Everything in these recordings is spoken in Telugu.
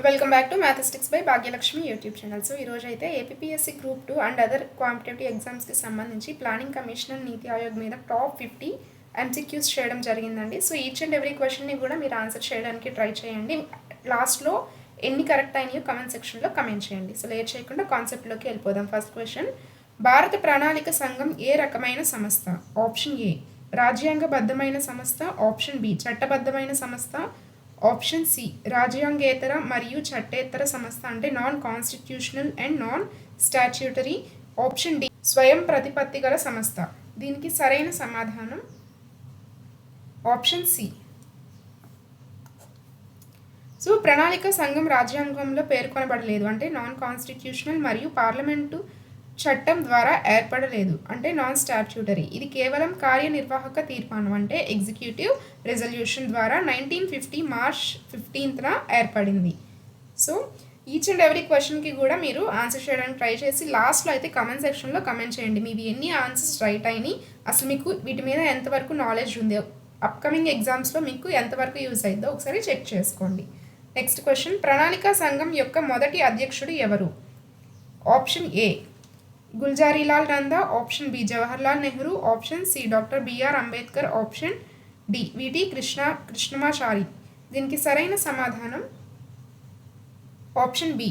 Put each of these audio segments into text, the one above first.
Welcome back to mathematics by Bhagyalakshmi YouTube channel. So ఈరోజు అయితే APSC group 2 and other competitive ఎగ్జామ్స్కి సంబంధించి ప్లానింగ్ కమిషన్ అండ్ నీతి ఆయోగ్ మీద టాప్ 50 ఎంసీక్యూస్ చేయడం జరిగిందండి. సో ఈచ్ అండ్ ఎవ్రీ క్వశ్చన్ని కూడా మీరు ఆన్సర్ చేయడానికి ట్రై చేయండి. లాస్ట్లో ఎన్ని కరెక్ట్ అయినాయో కమెంట్ సెక్షన్లో కమెంట్ చేయండి. సో లేట్ చేయకుండా కాన్సెప్ట్లోకి వెళ్ళిపోదాం. ఫస్ట్ క్వశ్చన్, భారత ప్రణాళిక సంఘం ఏ రకమైన సంస్థ? ఆప్షన్ ఏ రాజ్యాంగబద్ధమైన సంస్థ, ఆప్షన్ బి చట్టబద్ధమైన సంస్థ, ఆప్షన్ సి రాజ్యాంగేతర మరియు చట్టేతర సంస్థ అంటే non constitutional and non statutory, option D స్వయం ప్రతిపత్తి గల సంస్థ. దీనికి సరైన సమాధానం ఆప్షన్ సి. సో ప్రణాళిక సంఘం రాజ్యాంగంలో పేర్కొనబడలేదు అంటే నాన్ కాన్స్టిట్యూషనల్ మరియు పార్లమెంటు చట్టం ద్వారా ఏర్పడలేదు అంటే నాన్ స్టాట్యూటరీ. ఇది కేవలం కార్యనిర్వాహక తీర్మానం అంటే ఎగ్జిక్యూటివ్ రెజల్యూషన్ ద్వారా 1950 మార్చ్ 15న ఏర్పడింది. సో ఈచ్ అండ్ ఎవ్రీ క్వశ్చన్కి కూడా మీరు ఆన్సర్ చేయడానికి ట్రై చేసి లాస్ట్లో అయితే కమెంట్ సెక్షన్లో కమెంట్ చేయండి. మీవి ఎన్ని ఆన్సర్స్ రైట్ అయినాయి, అసలు మీకు వీటి మీద ఎంతవరకు నాలెడ్జ్ ఉంది, అప్కమింగ్ ఎగ్జామ్స్లో మీకు ఎంతవరకు యూజ్ అయిందో ఒకసారి చెక్ చేసుకోండి. నెక్స్ట్ క్వశ్చన్, ప్రణాళికా సంఘం యొక్క మొదటి అధ్యక్షుడు ఎవరు? Option A Gulzarilal Nanda, option B Jawaharlal Nehru, option C doctor B R Ambedkar, option D V T Krishnamachari. దీనికి సరైన సమాధానం ఆప్షన్ బి.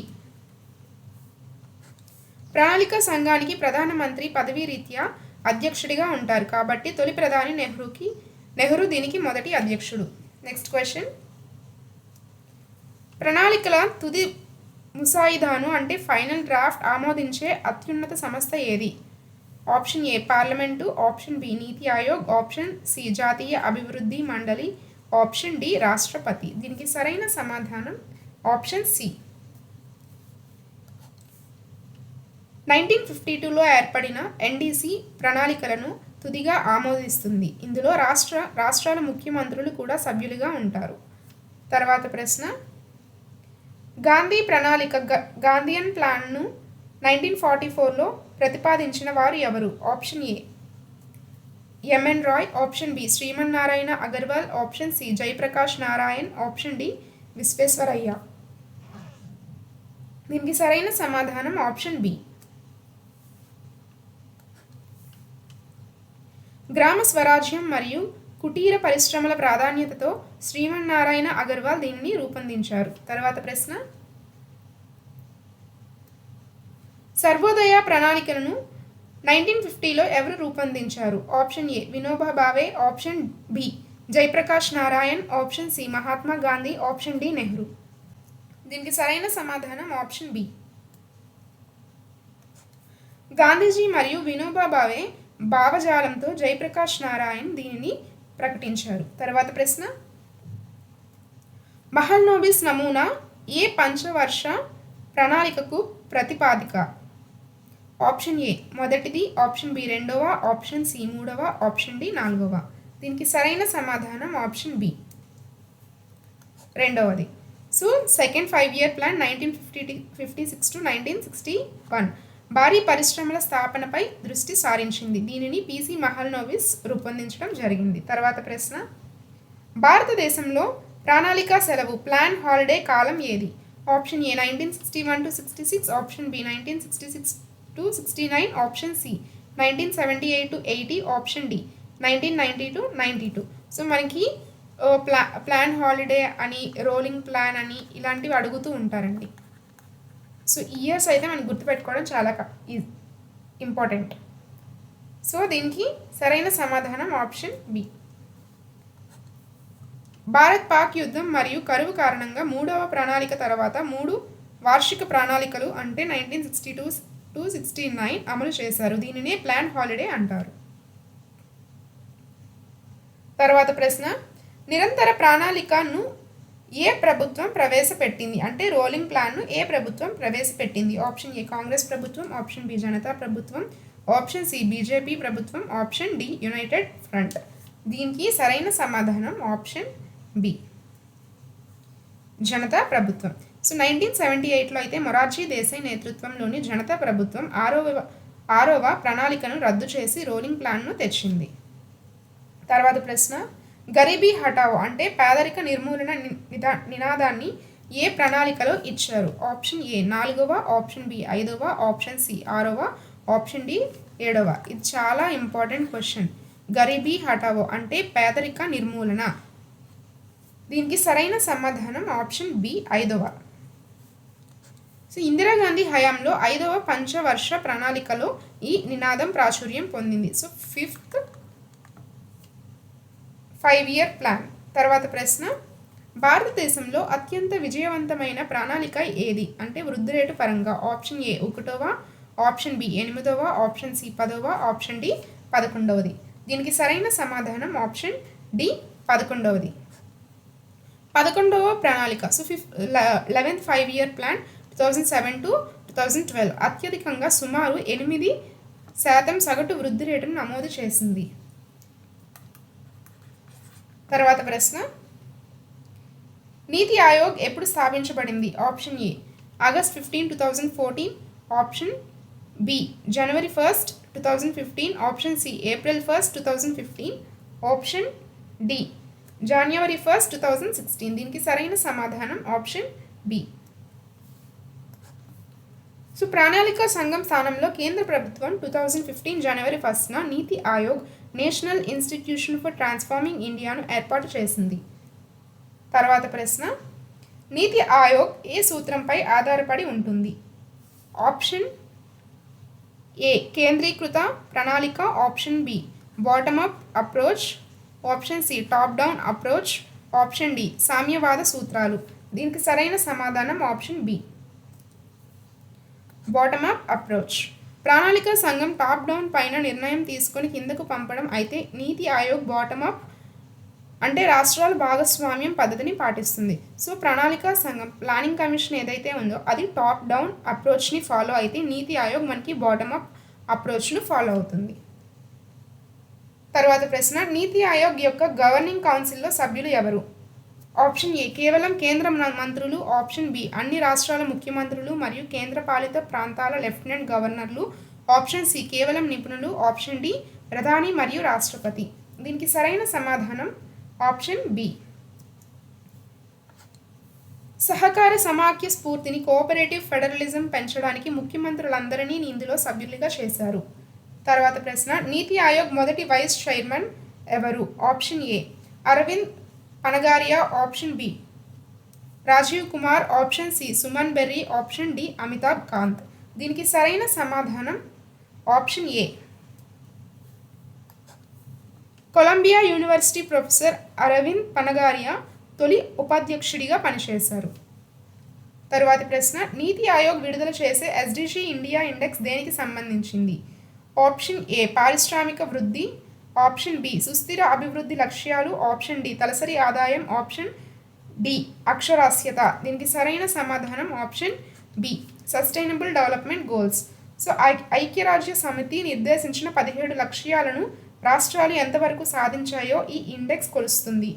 ప్రణాళిక సంఘానికి ప్రధానమంత్రి పదవీ రీత్యా అధ్యక్షుడిగా ఉంటారు కాబట్టి తొలి ప్రధాని నెహ్రూ దీనికి మొదటి అధ్యక్షుడు. నెక్స్ట్ క్వశ్చన్, ప్రణాళికల తుది ముసాయిదాను అంటే ఫైనల్ డ్రాఫ్ట్ ఆమోదించే అత్యున్నత సంస్థ ఏది? Option A parliament, option B NITI Aayog, option C జాతీయ అభివృద్ధి మండలి, ఆప్షన్ డి రాష్ట్రపతి. దీనికి సరైన సమాధానం ఆప్షన్ సి. 1952లో ఏర్పడిన ఎన్డీసీ ప్రణాళికలను తుదిగా ఆమోదిస్తుంది. ఇందులో రాష్ట్రాల ముఖ్యమంత్రులు కూడా సభ్యులుగా ఉంటారు. తర్వాత ప్రశ్న, గాంధీ ప్రణాళిక గాంధీయన్ ప్లాన్ను 1944లో ప్రతిపాదించిన వారు ఎవరు? Option A M N Roy, option B Shriman Narayan Agarwal, option C Jayaprakash Narayan, option D Visvesvaraya. దీనికి సరైన సమాధానం ఆప్షన్ బి. గ్రామ స్వరాజ్యం మరియు కుటీర పరిశ్రమల ప్రాధాన్యతతో శ్రీమన్నారాయణ అగర్వాల్ దీనిని రూపొందించారు. తర్వాత ప్రశ్న, సర్వోదయ ప్రణాళికలను 1950లో ఎవరు రూపొందించారు? Option A Vinoba Bhave, option B Jayaprakash Narayan, option C Mahatma Gandhi, option D Nehru. దీనికి సరైన సమాధానం ఆప్షన్ బి. గాంధీజీ మరియు వినోబా భావే భావజాలంతో జయప్రకాష్ నారాయణ్ దీనిని ప్రకటించారు. తర్వాత ప్రశ్న, మహల్నోబిస్ నమూనా ఏ పంచవర్ష ప్రణాళికకు ప్రతిపాదిక? ఆప్షన్ ఏ మొదటిది, ఆప్షన్ బి రెండవ, ఆప్షన్ సి మూడవ, ఆప్షన్ డి నాలుగవ. దీనికి సరైన సమాధానం ఆప్షన్ బి రెండవది. So second 5-year plan 1956 to 1961 భారీ పరిశ్రమల స్థాపనపై దృష్టి సారించింది. దీనిని పిసి మహల్నోబిస్ రూపొందించడం జరిగింది. తర్వాత ప్రశ్న, భారతదేశంలో ప్రణాళికా సెలవు ప్లాన్ హాలిడే కాలం ఏది? Option A 1961 to 66, option B 1966 to 69, option C 1978 to 80, option D 1990 to 92. So మనకి ప్లాన్ హాలిడే అని, రోలింగ్ ప్లాన్ అని ఇలాంటివి అడుగుతూ ఉంటారండి. సో ఇయర్స్ అయితే మనం గుర్తుపెట్టుకోవడం చాలా ఇంపార్టెంట్. సో దీనికి సరైన సమాధానం ఆప్షన్ బి. భారత్ పాక్ యుద్ధం మరియు కరువు కారణంగా మూడవ ప్రణాళిక తర్వాత 3 వార్షిక ప్రణాళికలు అంటే 1962 to 69 అమలు చేశారు. దీనినే ప్లాన్ హాలిడే అంటారు. తర్వాత ప్రశ్న, నిరంతర ప్రణాళికను ఏ ప్రభుత్వం ప్రవేశపెట్టింది అంటే రోలింగ్ ప్లాన్ను ఏ ప్రభుత్వం ప్రవేశపెట్టింది? ఆప్షన్ ఏ కాంగ్రెస్ ప్రభుత్వం, ఆప్షన్ బి జనతా ప్రభుత్వం, ఆప్షన్ సి బీజేపీ ప్రభుత్వం, ఆప్షన్ డి యునైటెడ్ ఫ్రంట్. దీనికి సరైన సమాధానం ఆప్షన్ బి జనతా ప్రభుత్వం. సో 1978లో అయితే మొరార్జీ దేశాయ్ నేతృత్వంలోని జనతా ప్రభుత్వం ఆరవ ప్రణాళికను రద్దు చేసి రోలింగ్ ప్లాన్ను తెచ్చింది. తర్వాత ప్రశ్న, గరీబీ హటావో అంటే పేదరిక నిర్మూలన నినాదాన్ని ఏ ప్రణాళికలో ఇచ్చారు? ఆప్షన్ ఏ 4వ, ఆప్షన్ బి 5వ, ఆప్షన్ సి 6వ, ఆప్షన్ డి 7వ. ఇది చాలా ఇంపార్టెంట్ క్వశ్చన్. గరీబీ హఠావో అంటే పేదరిక నిర్మూలన. దీనికి సరైన సమాధానం ఆప్షన్ బి 5వ. సో ఇందిరాగాంధీ హయాంలో 5వ పంచవర్ష ప్రణాళికలో ఈ నినాదం ప్రాచుర్యం పొందింది. So 5th 5-year plan. తర్వాత ప్రశ్న, భారతదేశంలో అత్యంత విజయవంతమైన ప్రణాళిక ఏది అంటే వృద్ధి రేటు పరంగా? ఆప్షన్ ఏ 1వ, ఆప్షన్ బి 8వ, ఆప్షన్ సి 10వ, ఆప్షన్ డి 11వది. దీనికి సరైన సమాధానం ఆప్షన్ డి 11వది. 11వ ప్రణాళిక. So 11th 5-year plan 2007 to 2012 అత్యధికంగా సుమారు 8% సగటు వృద్ధి రేటును నమోదు చేసింది. తర్వాత ప్రశ్న, నీతి ఆయోగ్ ఎప్పుడు స్థాపించబడింది? Option A August 15, 2014, option B జనవరి 1, 2015, option C April 1, 2015, option D జనవరి 1, 2016. దీనికి సరైన సమాధానం ఆప్షన్ బి. సో ప్రణాళిక సంఘం స్థానంలో కేంద్ర ప్రభుత్వం 2015 జనవరి 1న నీతి Aayog national institution for transforming ఇండియాను ఏర్పాటు చేసింది. తర్వాత ప్రశ్న, నీతి ఆయోగ్ ఏ సూత్రంపై ఆధారపడి ఉంటుంది? ఆప్షన్ ఏ కేంద్రీకృత ప్రణాళిక, option B bottom up approach, option C top down approach, option D సామ్యవాద సూత్రాలు. దీనికి సరైన సమాధానం option B bottom up approach. ప్రణాళిక సంఘం టాప్ డౌన్ పైన నిర్ణయం తీసుకొని కిందకు పంపడం అయితే నీతి ఆయోగ్ బాటమ్ అప్ అంటే రాష్ట్రాల భాగస్వామ్యం పద్ధతిని పాటిస్తుంది. సో ప్రణాళిక సంఘం ప్లానింగ్ కమిషన్ ఏదైతే ఉందో అది టాప్ డౌన్ అప్రోచ్ని ఫాలో అయితే నీతి ఆయోగ్ మనకి బాటమ్ అప్ అప్రోచ్ను ఫాలో అవుతుంది. తర్వాత ప్రశ్న, నీతి ఆయోగ్ యొక్క గవర్నింగ్ కౌన్సిల్లో సభ్యులు ఎవరు? ఆప్షన్ ఏ కేవలం కేంద్ర మంత్రులు, ఆప్షన్ బి అన్ని రాష్ట్రాల ముఖ్యమంత్రులు మరియు కేంద్రపాలిత ప్రాంతాల లెఫ్టినెంట్ గవర్నర్లు, ఆప్షన్ సి కేవలం నిపుణులు, ఆప్షన్ డి ప్రధాని మరియు రాష్ట్రపతి. దీనికి సరైన సమాధానం ఆప్షన్ బి. సహకార సమాఖ్య స్ఫూర్తిని కోఆపరేటివ్ ఫెడరలిజం పెంచడానికి ముఖ్యమంత్రులందరినీ ఇందులో సభ్యులుగా చేశారు. తర్వాత ప్రశ్న, నీతి ఆయోగ్ మొదటి వైస్ చైర్మన్ ఎవరు? Option A Arvind Panagariya, option B Rajiv Kumar, option C Suman Bery, option D Amitabh Kant. దీనికి సరైన సమాధానం option A. Columbia university professor Arvind Panagariya తొలి ఉపాధ్యక్షుడిగా పనిచేశారు. తరువాతి ప్రశ్న, నీతి ఆయోగ్ విడుదల చేసే ఎస్డిజి ఇండియా ఇండెక్స్ దేనికి సంబంధించింది? ఆప్షన్ ఏ పారిశ్రామిక వృద్ధి, ఆప్షన్ బి సుస్థిర అభివృద్ధి లక్ష్యాలు, ఆప్షన్ డి తలసరి ఆదాయం, ఆప్షన్ డి అక్షరాస్యత. దీనికి సరైన సమాధానం option B sustainable development goals. So ఐక్యరాజ్య సమితి నిర్దేశించిన 17 లక్ష్యాలను రాష్ట్రాలు ఎంతవరకు సాధించాయో ఈ ఇండెక్స్ కొలుస్తుంది.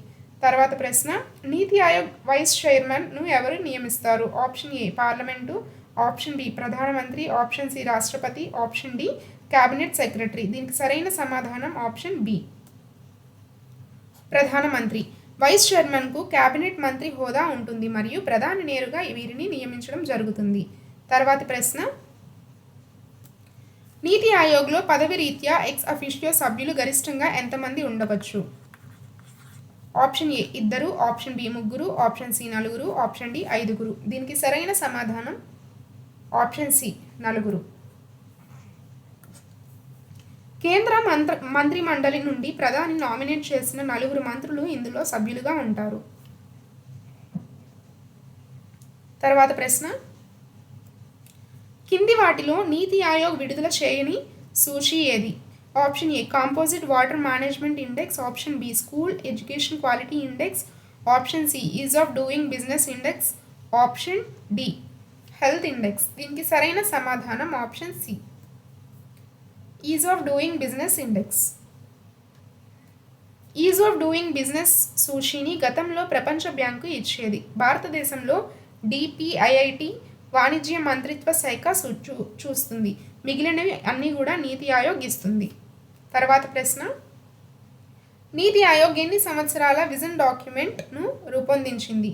తర్వాత ప్రశ్న, నీతి ఆయోగ్ వైస్ చైర్మన్ను ఎవరు నియమిస్తారు? Option A parliament, option B ప్రధానమంత్రి, ఆప్షన్ సి రాష్ట్రపతి, ఆప్షన్ డి క్యాబినెట్ సెక్రటరీ. దీనికి సరైన సమాధానం ఆప్షన్ బి ప్రధానమంత్రి. వైస్ చైర్మన్కు క్యాబినెట్ మంత్రి హోదా ఉంటుంది మరియు ప్రధాని నేరుగా వీరిని నియమించడం జరుగుతుంది. తర్వాతి ప్రశ్న, నీతి ఆయోగ్లో పదవి రీత్యా ఎక్స్ అఫిషియో సభ్యులు గరిష్టంగా ఎంతమంది ఉండవచ్చు? Option A 2, option B 3, option C 4, option D 5. దీనికి సరైన సమాధానం ఆప్షన్ సి 4. కేంద్ర మంత్రి మండలి నుండి ప్రధాని నామినేట్ చేసిన 4 మంత్రులు ఇందులో సభ్యులుగా ఉంటారు. తర్వాత ప్రశ్న, కింది వాటిలో నీతి ఆయోగ్ విడుదల చేయని సూచి ఏది? Option A composite water management index, option B school education quality index, option C ease of doing business index, option D health index. దీనికి సరైన సమాధానం option C ease of doing business index. Ease of doing business సూచీని గతంలో ప్రపంచ బ్యాంకు ఇచ్చేది. భారతదేశంలో డిపిఐఐటి వాణిజ్య మంత్రిత్వ శాఖ చూస్తుంది. మిగిలినవి అన్నీ కూడా నీతి ఆయోగ్ ఇస్తుంది. తర్వాత ప్రశ్న, నీతి ఆయోగ్ ఎన్ని సంవత్సరాల విజన్ డాక్యుమెంట్ను రూపొందించింది?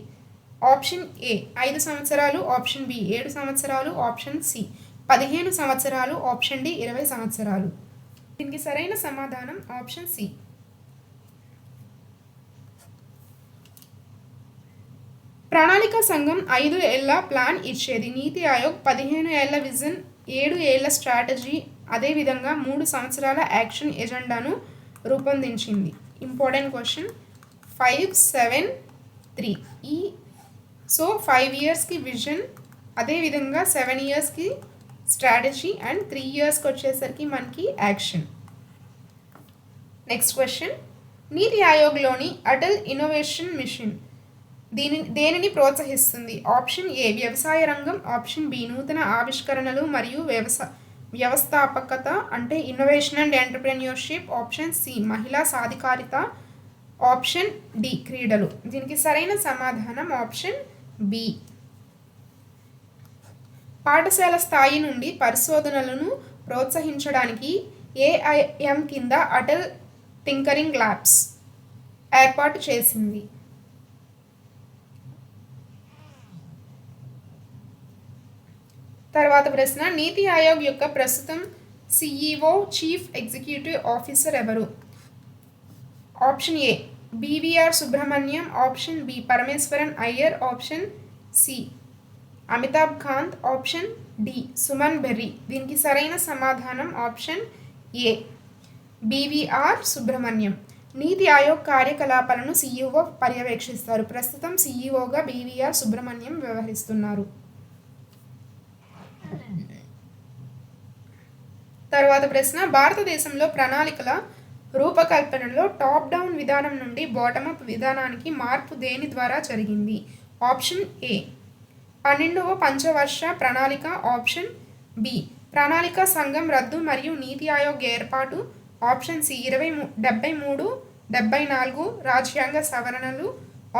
ఆప్షన్ ఏ 5 సంవత్సరాలు, ఆప్షన్ బి 7 సంవత్సరాలు, ఆప్షన్ సి 15 సంవత్సరాలు, ఆప్షన్ డి 20 సంవత్సరాలు. దీనికి సరైన సమాధానం ఆప్షన్ సి. ప్రణాళిక సంఘం 5 ఏళ్ల ప్లాన్ ఇచ్చేది. నీతి ఆయోగ్ 15 ఏళ్ల విజన్, 7 ఏళ్ల స్ట్రాటజీ, అదేవిధంగా 3 సంవత్సరాల యాక్షన్ ఎజెండాను రూపొందించింది. Important question 5, 7, 3. సో 5 ఇయర్స్కి విజన్, అదేవిధంగా 7 ఇయర్స్కి స్ట్రాటజీ అండ్ 3 ఇయర్స్కి వచ్చేసరికి మనకి యాక్షన్. నెక్స్ట్ క్వశ్చన్, నీతి ఆయోగ్లోని అటల్ ఇన్నోవేషన్ మిషన్ దేనిని ప్రోత్సహిస్తుంది? ఆప్షన్ ఏ వ్యవసాయ రంగం, ఆప్షన్ బి నూతన ఆవిష్కరణలు మరియు వ్యవస్థాపకత అంటే innovation and entrepreneurship, option C మహిళా సాధికారిత, ఆప్షన్ డి క్రీడలు. దీనికి సరైన సమాధానం ఆప్షన్ బి. పాఠశాల స్థాయి నుండి పరిశోధనలను ప్రోత్సహించడానికి ఏఐఎం కింద అటల్ టింకరింగ్ ల్యాబ్స్ ఏర్పాటు చేసింది. తర్వాత ప్రశ్న, నీతి ఆయోగ్ యొక్క ప్రస్తుతం సిఈఓ చీఫ్ ఎగ్జిక్యూటివ్ ఆఫీసర్ ఎవరు? Option A B V R Subrahmanyam, option B Parameswaran Iyer, option C Amitabh Kant, option D Suman Bery. దీనికి సరైన సమాధానం ఆప్షన్ ఏ బివిఆర్ సుబ్రహ్మణ్యం. నీతి ఆయోగ్ కార్యకలాపాలను సిఈఓ పర్యవేక్షిస్తారు. ప్రస్తుతం సిఈఓగా బివిఆర్ సుబ్రహ్మణ్యం వ్యవహరిస్తున్నారు. తర్వాత ప్రశ్న, భారతదేశంలో ప్రణాళికల రూపకల్పనలో టాప్ డౌన్ విధానం నుండి బాటమప్ విధానానికి మార్పు దేని ద్వారా జరిగింది? ఆప్షన్ ఏ 12వ పంచవర్ష ప్రణాళిక, ఆప్షన్ బి ప్రణాళిక సంఘం రద్దు మరియు నీతి ఆయోగ్ ఏర్పాటు, ఆప్షన్ సి 73, 74 రాజ్యాంగ సవరణలు,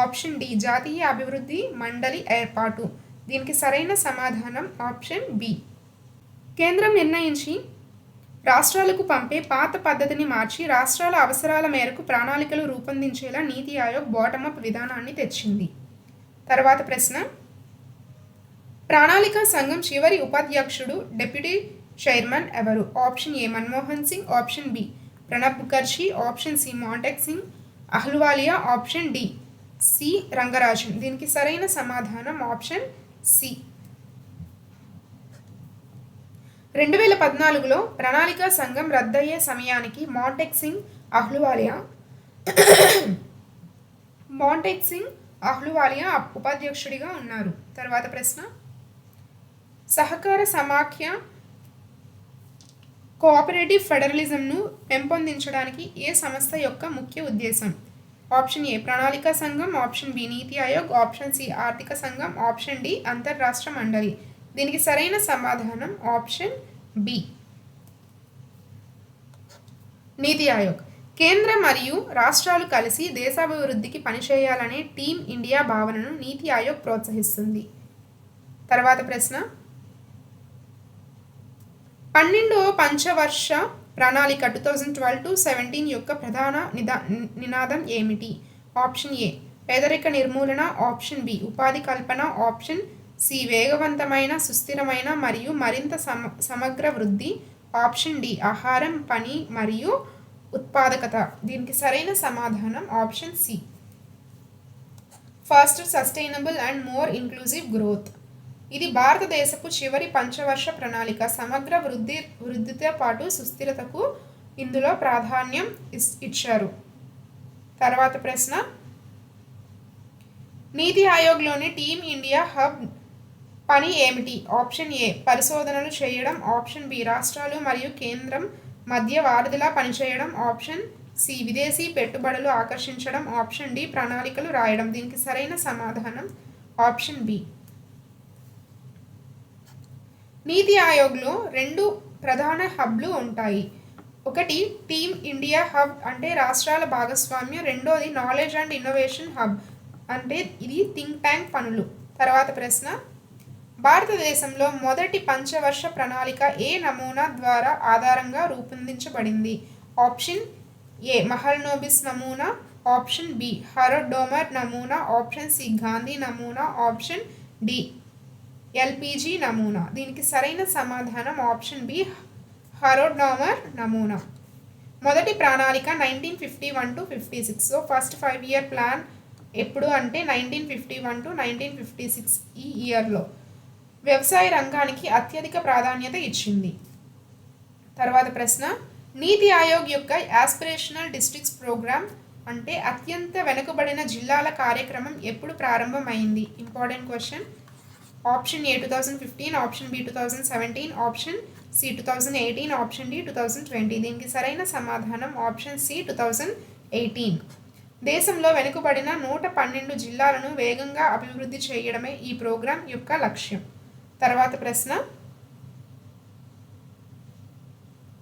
ఆప్షన్ డి జాతీయ అభివృద్ధి మండలి ఏర్పాటు. దీనికి సరైన సమాధానం ఆప్షన్ బి. కేంద్రం నిర్ణయించి రాష్ట్రాలకు పంపే పాత పద్ధతిని మార్చి రాష్ట్రాల అవసరాల మేరకు ప్రణాళికలు రూపొందించేలా నీతి ఆయోగ్ బాటమప్ విధానాన్ని తెచ్చింది. తర్వాత ప్రశ్న, ప్రణాళిక సంఘం చివరి ఉపాధ్యక్షుడు డిప్యూటీ చైర్మన్ ఎవరు? Option A Manmohan Singh, option B Pranab Mukherjee, option C Montek Singh Ahluwalia, option D C Rangarajan. దీనికి సరైన సమాధానం ఆప్షన్ సి. 2014లో ప్రణాళిక సంఘం రద్దయ్యే సమయానికి మాంటెక్ సింగ్ అహ్లూవాలియా ఉపాధ్యక్షుడిగా ఉన్నారు. తర్వాత ప్రశ్న, సహకార సమాఖ్య కోఆపరేటివ్ ఫెడరలిజంను పెంపొందించడానికి ఏ సంస్థ యొక్క ముఖ్య ఉద్దేశం? ఆప్షన్ ఏ ప్రణాళిక సంఘం, option B NITI Aayog, option C ఆర్థిక సంఘం, ఆప్షన్ డి అంతర్రాష్ట్ర మండలి. దీనికి సరైన సమాధానం ఆప్షన్ బి నీతి ఆయోగ్. కేంద్రం మరియు రాష్ట్రాలు కలిసి దేశాభివృద్ధికి పనిచేయాలనే టీమ్ ఇండియా భావనను నీతి ఆయోగ్ ప్రోత్సహిస్తుంది. తర్వాత ప్రశ్న, 12వ పంచవర్ష ప్రణాళిక 2012-17 యొక్క ప్రధాన నినాదం ఏమిటి? ఆప్షన్ ఏ పేదరిక నిర్మూలన, ఆప్షన్ బి ఉపాధి కల్పన, ఆప్షన్ సి వేగవంతమైన, సుస్థిరమైన మరియు మరింత సమగ్ర వృద్ధి, ఆప్షన్ డి ఆహారం, పని మరియు ఉత్పాదకత. దీనికి సరైన సమాధానం option C faster, sustainable and more inclusive growth. ఇది భారతదేశపు చివరి పంచవర్ష ప్రణాళిక. సమగ్ర వృద్ధితో పాటు సుస్థిరతకు ఇందులో ప్రాధాన్యం ఇచ్చారు. తర్వాత ప్రశ్న, నీతి ఆయోగ్లోని టీమ్ ఇండియా హబ్ పని ఏమిటి? ఆప్షన్ ఏ పరిశోధనలు చేయడం, ఆప్షన్ బి రాష్ట్రాలు మరియు కేంద్రం మధ్య వారధిలా పనిచేయడం, ఆప్షన్ సి విదేశీ పెట్టుబడులు ఆకర్షించడం, ఆప్షన్ డి ప్రణాళికలు రాయడం. దీనికి సరైన సమాధానం ఆప్షన్ బి. నీతి ఆయోగ్లో 2 ప్రధాన హబ్లు ఉంటాయి. ఒకటి టీమ్ ఇండియా హబ్ అంటే రాష్ట్రాల భాగస్వామ్యం, రెండోది నాలెడ్జ్ అండ్ ఇన్నోవేషన్ హబ్ అంటే ఇది థింక్ ట్యాంక్ పనులు. తర్వాత ప్రశ్న, భారతదేశంలో మొదటి పంచవర్ష ప్రణాళిక ఏ నమూనా ద్వారా ఆధారంగా రూపొందించబడింది? ఆప్షన్ ఏ మహల్నోబిస్ నమూనా, ఆప్షన్ బి హరోడోమర్ నమూనా, ఆప్షన్ సి గాంధీ నమూనా, ఆప్షన్ డి ఎల్పిజి నమూనా. దీనికి సరైన సమాధానం ఆప్షన్ బి హరోడోమర్ నమూనా. మొదటి ప్రణాళిక 1951 to 56. So first 5-year plan ఎప్పుడు అంటే 1951 to 1956 ఈ ఇయర్లో వ్యవసాయ రంగానికి అత్యధిక ప్రాధాన్యత ఇచ్చింది. తర్వాత ప్రశ్న, నీతి ఆయోగ్ యొక్క యాస్పిరేషనల్ డిస్ట్రిక్ట్స్ ప్రోగ్రామ్ అంటే అత్యంత వెనుకబడిన జిల్లాల కార్యక్రమం ఎప్పుడు ప్రారంభమైంది? Important question. Option A 2015, option B 2017, option C 2018, option D 2020. దీనికి సరైన సమాధానం ఆప్షన్ సి 2018. దేశంలో వెనుకబడిన 112 జిల్లాలను వేగంగా అభివృద్ధి చేయడమే ఈ ప్రోగ్రాం యొక్క లక్ష్యం. తర్వాత ప్రశ్న,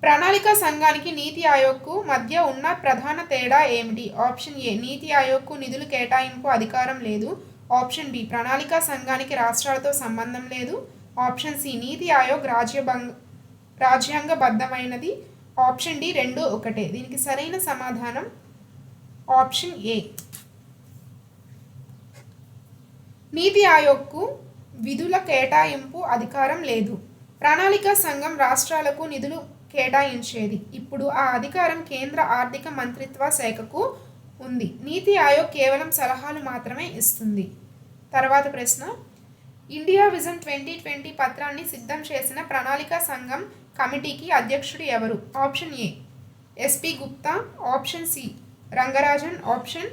ప్రణాళికా సంఘానికి నీతి ఆయోగ్కు మధ్య ఉన్న ప్రధాన తేడా ఏమిటి? ఆప్షన్ ఏ నీతి ఆయోగ్కు నిధులు కేటాయింపు అధికారం లేదు, ఆప్షన్ బి ప్రణాళికా సంఘానికి రాష్ట్రాలతో సంబంధం లేదు, ఆప్షన్ సి నీతి ఆయోగ్ రాజ్యాంగబద్ధమైనది, ఆప్షన్ డి రెండు ఒకటే. దీనికి సరైన సమాధానం ఆప్షన్ ఏ. నీతి ఆయోగ్కు విధుల కేటాయింపు అధికారం లేదు. ప్రణాళికా సంఘం రాష్ట్రాలకు నిధులు కేటాయించేది. ఇప్పుడు ఆ అధికారం కేంద్ర ఆర్థిక మంత్రిత్వ శాఖకు ఉంది. నీతి ఆయోగ్ కేవలం సలహాలు మాత్రమే ఇస్తుంది. తర్వాత ప్రశ్న, ఇండియా విజన్ 2020 పత్రాన్ని సిద్ధం చేసిన ప్రణాళికా సంఘం కమిటీకి అధ్యక్షుడు ఎవరు? Option A S P Gupta, option C Rangarajan, option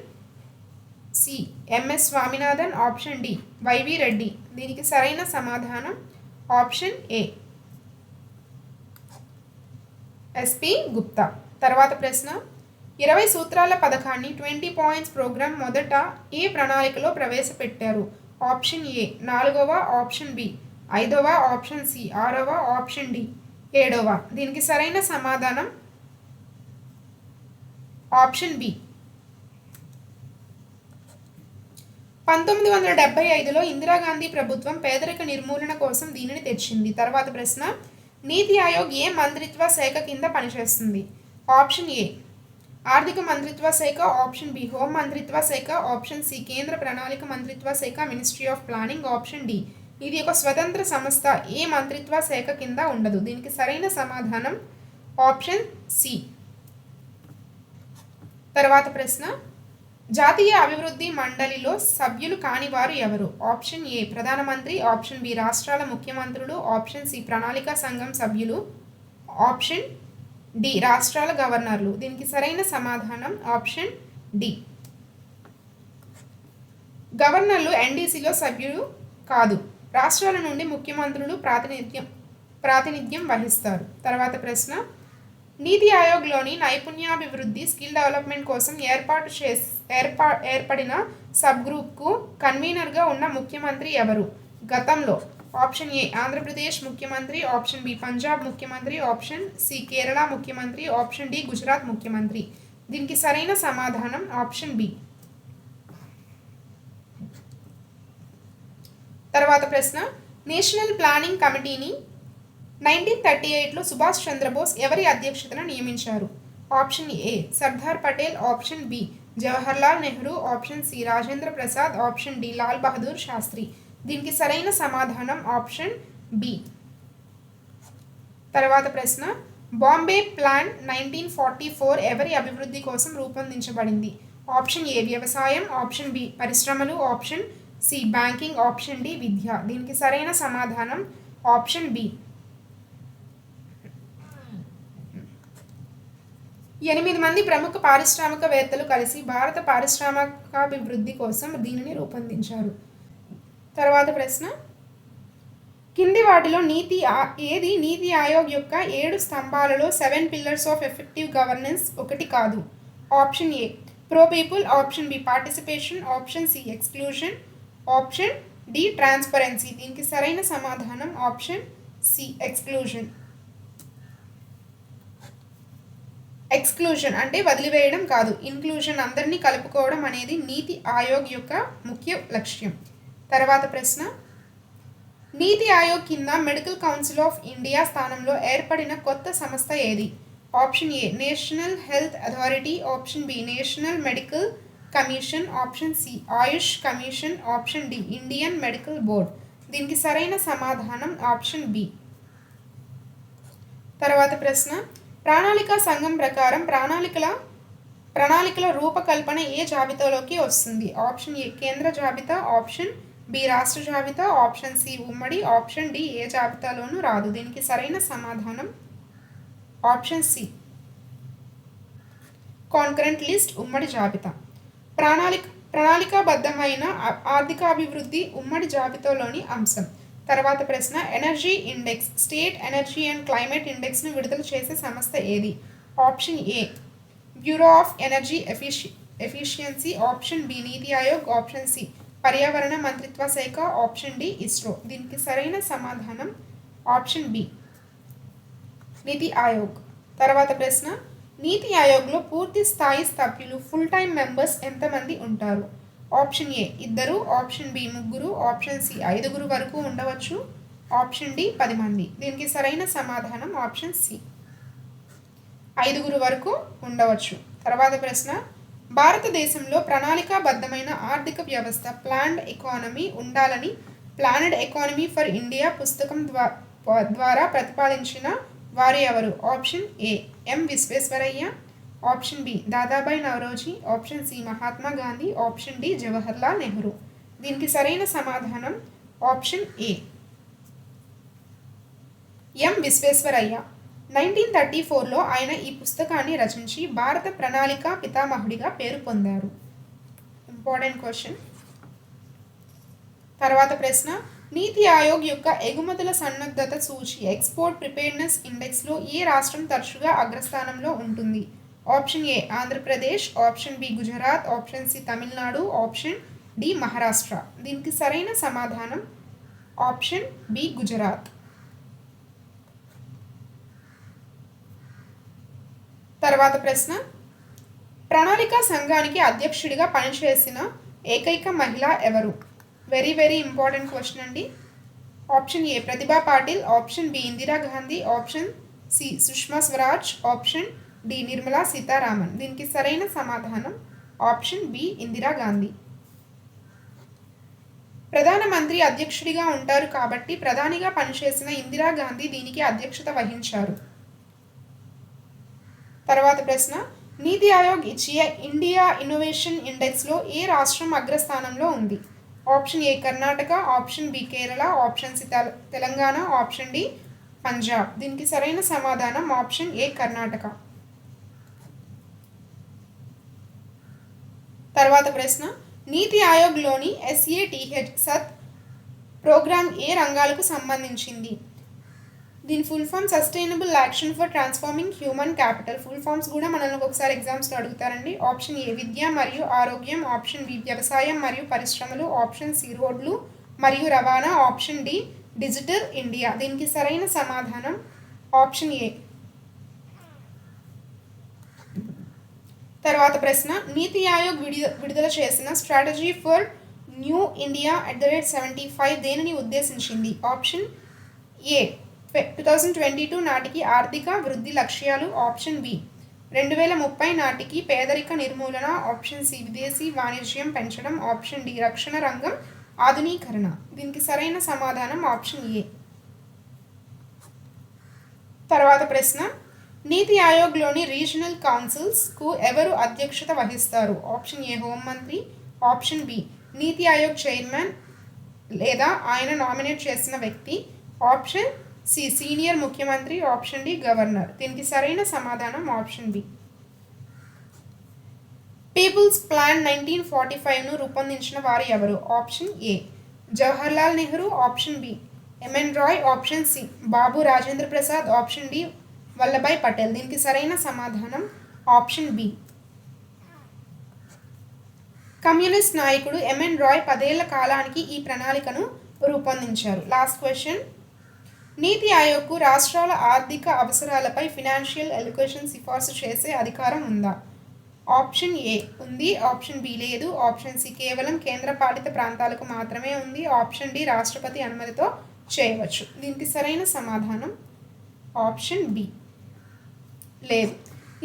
C M S Swaminathan, option D Y V Reddy. దీనికి సరైన సమాధానం ఆప్షన్ ఏ ఎస్పి గుప్తా. తర్వాత ప్రశ్న, 20 సూత్రాల పథకాన్ని 20 పాయింట్స్ ప్రోగ్రాం మొదట ఏ ప్రణాళికలో ప్రవేశపెట్టారు? ఆప్షన్ ఏ 4వ, ఆప్షన్ బి 5వ, ఆప్షన్ సి 6వ, ఆప్షన్ డి 7వ. దీనికి సరైన సమాధానం ఆప్షన్ బి 1975లో ఇందిరాగాంధీ ప్రభుత్వం పేదరిక నిర్మూలన కోసం దీనిని తెచ్చింది. తర్వాత ప్రశ్న, నీతి ఆయోగ్ ఏ మంత్రిత్వ శాఖ కింద పనిచేస్తుంది? ఆప్షన్ ఏ ఆర్థిక మంత్రిత్వ శాఖ, ఆప్షన్ బి హోం మంత్రిత్వ శాఖ, ఆప్షన్ సి కేంద్ర ప్రణాళిక మంత్రిత్వ శాఖ ministry of planning, option D ఇది ఒక స్వతంత్ర సంస్థ ఏ మంత్రిత్వ శాఖ కింద ఉండదు. దీనికి సరైన సమాధానం ఆప్షన్ సి. తర్వాత ప్రశ్న, జాతీయ అభివృద్ధి మండలిలో సభ్యులు కాని వారు ఎవరు? ఆప్షన్ ఏ ప్రధానమంత్రి, ఆప్షన్ బి రాష్ట్రాల ముఖ్యమంత్రులు, ఆప్షన్ సి ప్రణాళికా సంఘం సభ్యులు, ఆప్షన్ డి రాష్ట్రాల గవర్నర్లు. దీనికి సరైన సమాధానం ఆప్షన్ డి. గవర్నర్లు ఎన్డీసీలో సభ్యులు కాదు. రాష్ట్రాల నుండి ముఖ్యమంత్రులు ప్రాతినిధ్యం వహిస్తారు. తర్వాత ప్రశ్న, నీతి ఆయోగ్లోని నైపుణ్యాభివృద్ధి స్కిల్ డెవలప్మెంట్ కోసం ఏర్పడిన సబ్ గ్రూప్కు కన్వీనర్గా ఉన్న ముఖ్యమంత్రి ఎవరు గతంలో? ఆప్షన్ ఏ ఆంధ్రప్రదేశ్ ముఖ్యమంత్రి, ఆప్షన్ బి పంజాబ్ ముఖ్యమంత్రి, ఆప్షన్ సి కేరళ ముఖ్యమంత్రి, ఆప్షన్ డి గుజరాత్ ముఖ్యమంత్రి. దీనికి సరైన సమాధానం ఆప్షన్ బి. తర్వాత ప్రశ్న, నేషనల్ ప్లానింగ్ కమిటీని 1938లో సుభాష్ చంద్రబోస్ ఎవరి అధ్యక్షతన నియమించారు? Option A Sardar Patel, option B Jawaharlal Nehru, option C Rajendra Prasad, option D Lal Bahadur Shastri. దీనికి సరైన సమాధానం ఆప్షన్ బి. తర్వాత ప్రశ్న, బాంబే ప్లాన్ 1944 ఎవరి అభివృద్ధి కోసం రూపొందించబడింది? ఆప్షన్ ఏ వ్యవసాయం, ఆప్షన్ బి పరిశ్రమలు, option C banking, option D విద్య. దీనికి సరైన సమాధానం ఆప్షన్ బి. 8 మంది ప్రముఖ పారిశ్రామికవేత్తలు కలిసి భారత పారిశ్రామికాభివృద్ధి కోసం దీనిని రూపొందించారు. తర్వాత ప్రశ్న, కింది వాటిలో ఏది నీతి ఆయోగ్ యొక్క 7 స్తంభాలలో 7 పిల్లర్స్ ఆఫ్ ఎఫెక్టివ్ గవర్నెన్స్ ఒకటి కాదు? Option A pro people, option B participation, option C exclusion, option D transparency. దీనికి సరైన సమాధానం ఆప్షన్ సి ఎక్స్క్లూజన్. ఎక్స్క్లూజన్ అంటే వదిలివేయడం కాదు, ఇన్క్లూజన్ అందరినీ కలుపుకోవడం అనేది నీతి ఆయోగ్ యొక్క ముఖ్య లక్ష్యం. తర్వాత ప్రశ్న, నీతి ఆయోగ్ కింద మెడికల్ కౌన్సిల్ ఆఫ్ ఇండియా స్థానంలో ఏర్పడిన కొత్త సంస్థ ఏది? Option A national health authority, option B national medical commission, option C AYUSH commission, option D Indian medical board. దీనికి సరైన సమాధానం ఆప్షన్ బి. తర్వాత ప్రశ్న, ప్రణాళికా సంఘం ప్రకారం ప్రణాళికల రూపకల్పన ఏ జాబితాలోకి వస్తుంది? ఆప్షన్ ఏ కేంద్ర జాబితా, ఆప్షన్ బి రాష్ట్ర జాబితా, ఆప్షన్ సి ఉమ్మడి, ఆప్షన్ డి ఏ జాబితాలోనూ రాదు. దీనికి సరైన సమాధానం ఆప్షన్ సి కాన్కరెంట్ లిస్ట్ ఉమ్మడి జాబితా. ప్రణాళికాబద్ధమైన ఆర్థికాభివృద్ధి ఉమ్మడి జాబితాలోని అంశం. తర్వాత ప్రశ్న, energy index state energy and climate ఇండెక్స్ను విడుదల చేసే సంస్థ ఏది? Option A bureau of energy efficiency, option B NITI Aayog, option C పర్యావరణ మంత్రిత్వ శాఖ, ఆప్షన్ డి ఇస్రో. దీనికి సరైన సమాధానం ఆప్షన్ బి నీతి ఆయోగ్. తర్వాత ప్రశ్న, నీతి ఆయోగ్లో పూర్తి స్థాయి సభ్యులు ఫుల్ టైమ్ మెంబర్స్ ఎంతమంది ఉంటారు? Option A 2, option B 3, option C 5 వరకు ఉండవచ్చు, ఆప్షన్ డి 10 మంది. దీనికి సరైన సమాధానం ఆప్షన్ సి 5 వరకు ఉండవచ్చు. తర్వాత ప్రశ్న, భారతదేశంలో ప్రణాళికాబద్ధమైన ఆర్థిక వ్యవస్థ ప్లాన్డ్ ఎకానమీ ఉండాలని ప్లానెడ్ ఎకానమీ ఫర్ ఇండియా పుస్తకం ద్వారా ప్రతిపాదించిన వారు ఎవరు? Option A M Visvesvaraya, option B Dadabhai Naoroji, option C Mahatma Gandhi, option D Jawaharlal Nehru. దీనికి సరైన సమాధానం ఆప్షన్ ఏ ఎం విశ్వేశ్వరయ్య. 1934లో ఆయన ఈ పుస్తకాన్ని రచించి భారత ప్రణాళిక పితామహుడిగా పేరు పొందారు. Important question. తర్వాత ప్రశ్న, నీతి ఆయోగ్ యొక్క ఎగుమతుల సన్నద్ధత సూచి ఎక్స్పోర్ట్ ప్రిపేర్నెస్ ఇండెక్స్లో ఏ రాష్ట్రం తరచుగా అగ్రస్థానంలో ఉంటుంది? Option A Andhra Pradesh, option B Gujarat, option C Tamil Nadu, option D Maharashtra. దీనికి సరైన సమాధానం ఆప్షన్ బి గుజరాత్. తర్వాత ప్రశ్న, ప్రణాళికా సంఘానికి అధ్యక్షుడిగా పనిచేసిన ఏకైక మహిళ ఎవరు? వెరీ వెరీ ఇంపార్టెంట్ క్వశ్చన్ అండి. Option A Pratibha Patil, option B Indira Gandhi, option C Sushma Swaraj, option D Nirmala Sitharaman. దీనికి సరైన సమాధానం ఆప్షన్ బి ఇందిరా గాంధీ. ప్రధానమంత్రి అధ్యక్షుడిగా ఉంటారు కాబట్టి ప్రధానిగా పనిచేసిన ఇందిరా గాంధీ దీనికి అధ్యక్షత వహించారు. తర్వాత ప్రశ్న, నీతి ఆయోగ్ ఇచ్చే ఇండియా ఇన్నోవేషన్ ఇండెక్స్లో ఏ రాష్ట్రం అగ్రస్థానంలో ఉంది? Option A Karnataka, option B Kerala, option C Telangana, option D Punjab. దీనికి సరైన సమాధానం ఆప్షన్ ఏ కర్ణాటక. తర్వాత ప్రశ్న, నీతి ఆయోగ్లోని SATH సత్ ప్రోగ్రామ్ ఏ రంగాలకు సంబంధించింది? దీని full form sustainable action for transforming human capital. Full forms కూడా మనల్ని ఒకసారి ఎగ్జామ్స్లో అడుగుతారండి. ఆప్షన్ ఏ విద్య మరియు ఆరోగ్యం, ఆప్షన్ బి వ్యవసాయం మరియు పరిశ్రమలు, ఆప్షన్ సి రోడ్లు మరియు రవాణా, ఆప్షన్ డి డిజిటల్ ఇండియా. దీనికి సరైన సమాధానం ఆప్షన్ ఏ. తర్వాత ప్రశ్న, నీతి ఆయోగ్ విడుదల చేసిన స్ట్రాటజీ ఫర్ న్యూ ఇండియా @75 దేనిని ఉద్దేశించింది? ఆప్షన్ ఏ 2022 నాటికి ఆర్థిక వృద్ధి లక్ష్యాలు, ఆప్షన్ బి 2030 నాటికి పేదరిక నిర్మూలన, ఆప్షన్ సి విదేశీ వాణిజ్యం పెంచడం, ఆప్షన్ డి రక్షణ రంగం ఆధునీకరణ. దీనికి సరైన సమాధానం ఆప్షన్ ఏ. తర్వాత ప్రశ్న, నీతి ఆయోగ్లోని రీజనల్ కౌన్సిల్స్కు ఎవరు అధ్యక్షత వహిస్తారు? ఆప్షన్ ఏ హోంమంత్రి, option B NITI Aayog chairman లేదా ఆయన నామినేట్ చేసిన వ్యక్తి, ఆప్షన్ సి సీనియర్ ముఖ్యమంత్రి, ఆప్షన్ డి గవర్నర్. దీనికి సరైన సమాధానం ఆప్షన్ బి. పీపుల్స్ ప్లాన్ 1945ను రూపొందించిన వారు ఎవరు? Option A Jawaharlal Nehru, option B MN Roy, option C Babu Rajendra Prasad, option D Vallabhbhai Patel. దీనికి సరైన సమాధానం ఆప్షన్ బి. కమ్యూనిస్ట్ నాయకుడు ఎంఎన్ రాయ్ 10 ఏళ్ల కాలానికి ఈ ప్రణాళికను రూపొందించారు. లాస్ట్ క్వశ్చన్, నీతి ఆయోగ్కు రాష్ట్రాల ఆర్థిక అవసరాలపై ఫినాన్షియల్ ఎలొకేషన్ సిఫార్సు చేసే అధికారం ఉందా? ఆప్షన్ ఏ ఉంది, ఆప్షన్ బి లేదు, ఆప్షన్ సి కేవలం కేంద్రపాలిత ప్రాంతాలకు మాత్రమే ఉంది, ఆప్షన్ డి రాష్ట్రపతి అనుమతితో చేయవచ్చు. దీనికి సరైన సమాధానం ఆప్షన్ బి లేదు.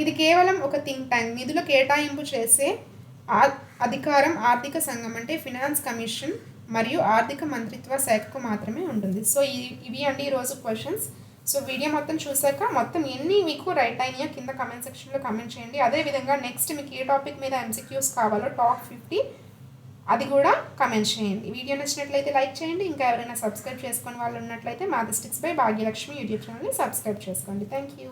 ఇది కేవలం ఒక థింక్ ట్యాంక్. నిధుల కేటాయింపు చేసే అధికారం ఆర్థిక సంఘం అంటే ఫినాన్స్ కమిషన్ మరియు ఆర్థిక మంత్రిత్వ శాఖకు మాత్రమే ఉంటుంది. సో ఇవి అండి ఈరోజు క్వశ్చన్స్. సో వీడియో మొత్తం చూసాక మొత్తం ఎన్ని మీకు రైట్ అయినాయో కింద కమెంట్ సెక్షన్లో కమెంట్ చేయండి. అదేవిధంగా నెక్స్ట్ మీకు ఏ టాపిక్ మీద MCQs కావాలో టాప్ 50 అది కూడా కమెంట్ చేయండి. వీడియో నచ్చినట్లయితే లైక్ చేయండి. ఇంకా ఎవరైనా సబ్స్క్రైబ్ చేసుకుని వాళ్ళు ఉన్నట్లయితే మ్యాథమెటిక్స్ బై భాగ్యలక్ష్మి యూట్యూబ్ ఛానల్ని సబ్స్క్రైబ్ చేసుకోండి. Thank you.